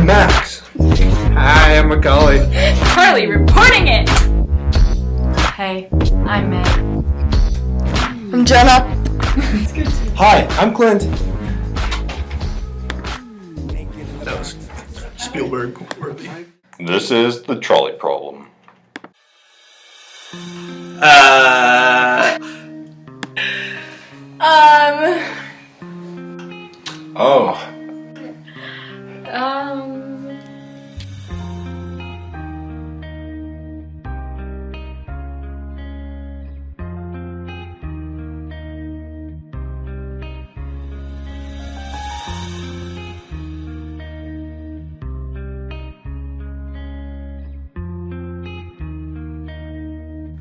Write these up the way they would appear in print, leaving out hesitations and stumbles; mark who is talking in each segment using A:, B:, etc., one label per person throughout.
A: Max. Hi, I'm McCauley.
B: Carlee, reporting it!
C: Hey, I'm Meg.
D: I'm Jenna.
A: Hi, I'm Clint. That was Spielberg worthy.
E: This is the trolley problem. Oh.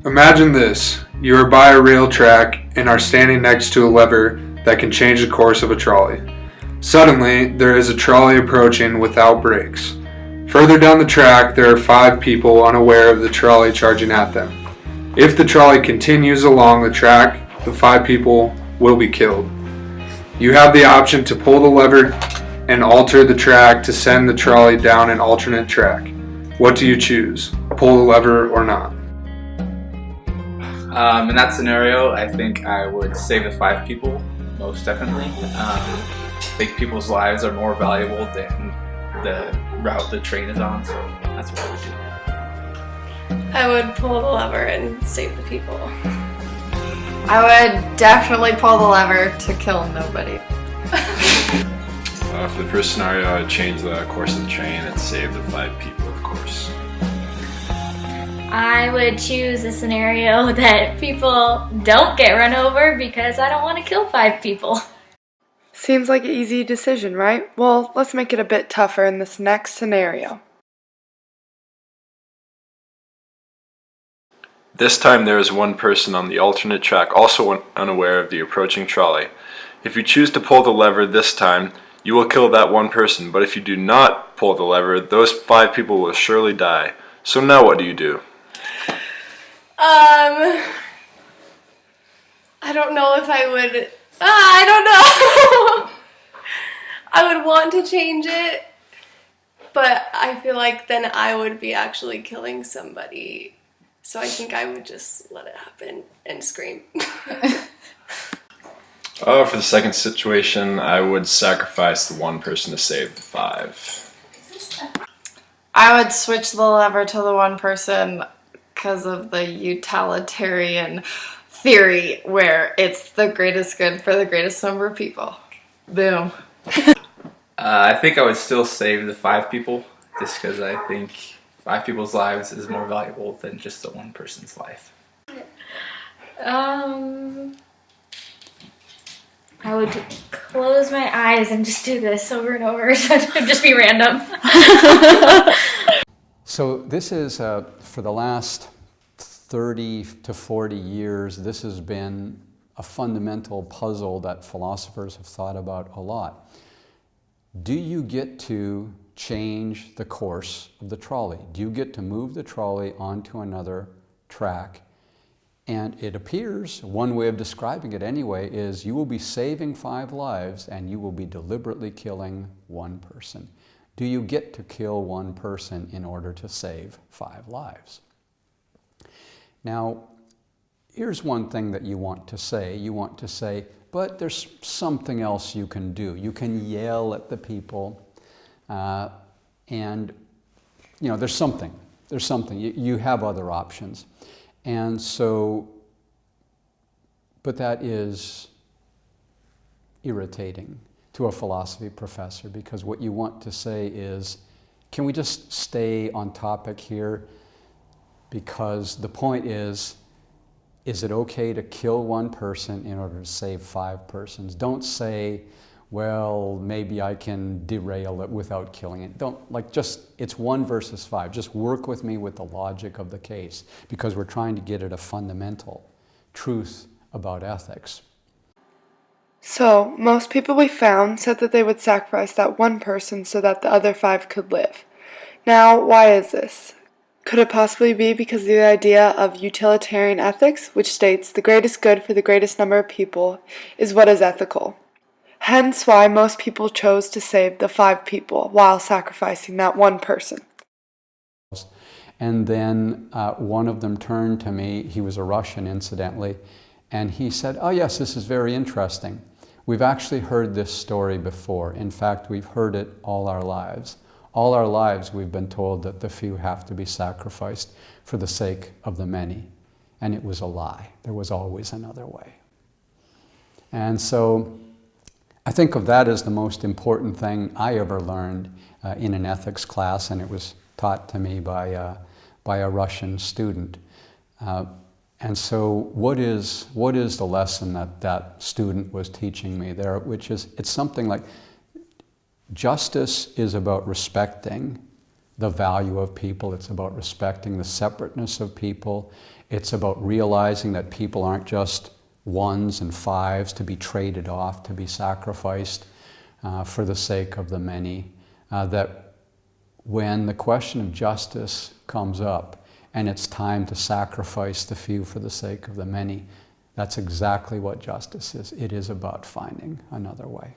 F: Imagine this. You are by a rail track and are standing next to a lever that can change the course of a trolley. Suddenly, there is a trolley approaching without brakes. Further down the track, there are 5 people unaware of the trolley charging at them. If the trolley continues along the track, the 5 people will be killed. You have the option to pull the lever and alter the track to send the trolley down an alternate track. What do you choose? Pull the lever or not?
G: In that scenario, I think I would save the 5 people, most definitely. I think people's lives are more valuable than the route the train is on, so that's what I would do.
D: I would pull the lever and save the people.
C: I would definitely pull the lever to kill nobody.
E: For the first scenario, I would change the course of the train and save the 5 people, of course.
B: I would choose a scenario that people don't get run over because I don't want to kill 5 people.
D: Seems like an easy decision, right? Well, let's make it a bit tougher in this next scenario.
E: This time there is one person on the alternate track also unaware of the approaching trolley. If you choose to pull the lever this time, you will kill that one person, but if you do not pull the lever, those 5 people will surely die. So now what do you do?
D: I don't know if I would... I don't know! I would want to change it, but I feel like then I would be actually killing somebody. So I think I would just let it happen and scream.
E: For the second situation, I would sacrifice the one person to save the 5.
C: I would switch the lever to the one person because of the utilitarian theory where it's the greatest good for the greatest number of people. Boom.
G: I think I would still save the 5 people, just because I think 5 people's lives is more valuable than just the one person's life.
B: I would close my eyes and just do this over and over. So it would just be random.
H: So this is, for the last 30 to 40 years, this has been a fundamental puzzle that philosophers have thought about a lot. Do you get to change the course of the trolley? Do you get to move the trolley onto another track? And it appears, one way of describing it anyway, is you will be saving 5 lives and you will be deliberately killing 1 person. Do you get to kill 1 person in order to save 5 lives? Now, here's one thing that you want to say. You want to say, but there's something else you can do. You can yell at the people, and you know, there's something. You have other options. And so, but that is irritating to a philosophy professor, because what you want to say is, can we just stay on topic here? Because the point is it okay to kill 1 person in order to save 5 persons? Don't say, well, maybe I can derail it without killing it. Don't, it's 1 versus 5. Just work with me with the logic of the case, because we're trying to get at a fundamental truth about ethics.
D: So, most people we found said that they would sacrifice that 1 person so that the other 5 could live. Now, why is this? Could it possibly be because of the idea of utilitarian ethics, which states the greatest good for the greatest number of people is what is ethical?
I: Hence why most people chose to save the 5 people while sacrificing that one person.
H: And then one of them turned to me, he was a Russian incidentally, and he said, "Oh yes, this is very interesting. We've actually heard this story before. In fact, we've heard it all our lives. All our lives we've been told that the few have to be sacrificed for the sake of the many." And it was a lie. There was always another way. And so I think of that as the most important thing I ever learned in an ethics class, and it was taught to me by a Russian student. And so what is the lesson that student was teaching me there, which is, it's something like, justice is about respecting the value of people. It's about respecting the separateness of people. It's about realizing that people aren't just ones and fives to be traded off, to be sacrificed for the sake of the many. That when the question of justice comes up and it's time to sacrifice the few for the sake of the many, that's exactly what justice is. It is about finding another way.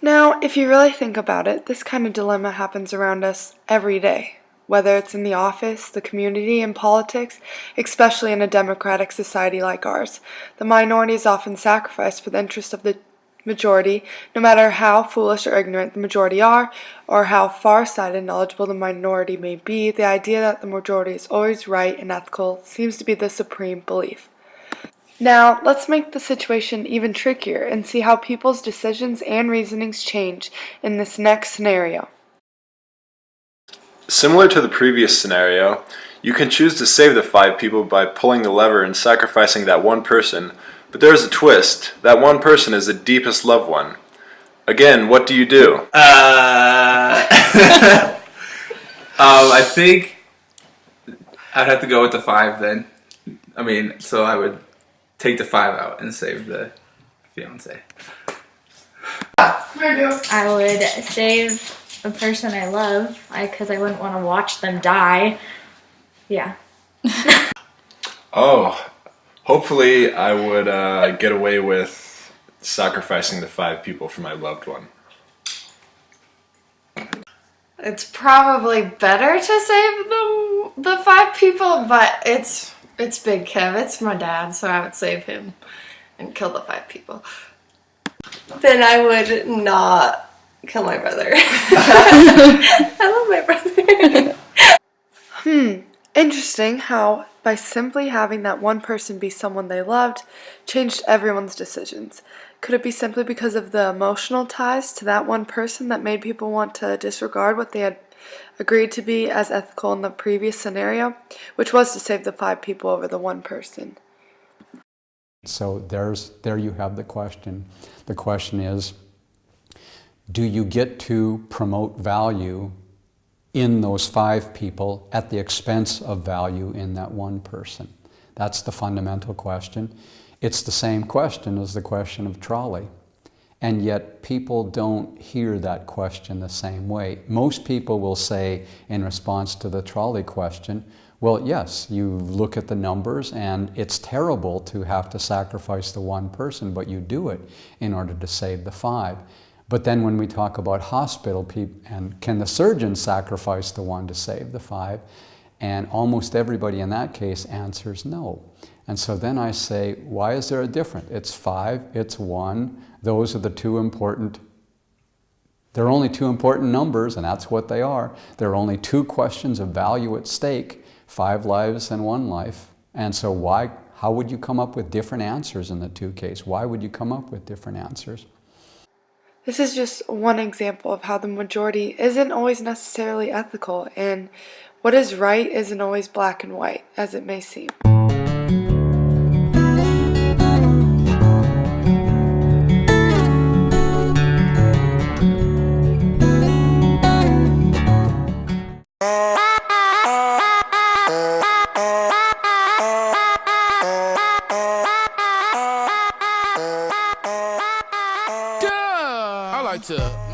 I: Now, if you really think about it, this kind of dilemma happens around us every day. Whether it's in the office, the community, in politics, especially in a democratic society like ours. The minority is often sacrificed for the interest of the majority, no matter how foolish or ignorant the majority are, or how far-sighted and knowledgeable the minority may be. The idea that the majority is always right and ethical seems to be the supreme belief. Now, let's make the situation even trickier and see how people's decisions and reasonings change in this next scenario.
E: Similar to the previous scenario, you can choose to save the 5 people by pulling the lever and sacrificing that one person, but there's a twist. That one person is the deepest loved one. Again, what do you do?
G: I think I'd have to go with the 5 then. So I would take the 5 out and save the fiance.
B: I would save a person I love, because I wouldn't want to watch them die. Yeah.
E: Hopefully I would get away with sacrificing the 5 people for my loved one.
C: It's probably better to save the 5 people, but it's Big Kev. It's my dad, so I would save him and kill the 5 people.
D: Then I would not kill my brother. I love my brother.
I: Interesting how by simply having that one person be someone they loved changed everyone's decisions. Could it be simply because of the emotional ties to that one person that made people want to disregard what they had agreed to be as ethical in the previous scenario, which was to save the 5 people over the one person?
H: So there you have the question. The question is, do you get to promote value in those 5 people at the expense of value in that one person? That's the fundamental question. It's the same question as the question of trolley. And yet people don't hear that question the same way. Most people will say in response to the trolley question, well, yes, you look at the numbers and it's terrible to have to sacrifice the one person, but you do it in order to save the 5. But then when we talk about hospital people, and can the surgeon sacrifice the one to save the 5? And almost everybody in that case answers no. And so then I say, why is there a difference? It's 5, it's 1. Those are the 2 important, there are only 2 important numbers, and that's what they are. There are only 2 questions of value at stake, 5 lives and 1 life. And so how would you come up with different answers in the 2 cases? Why would you come up with different answers?
I: This is just one example of how the majority isn't always necessarily ethical, and what is right isn't always black and white, as it may seem.
J: I like to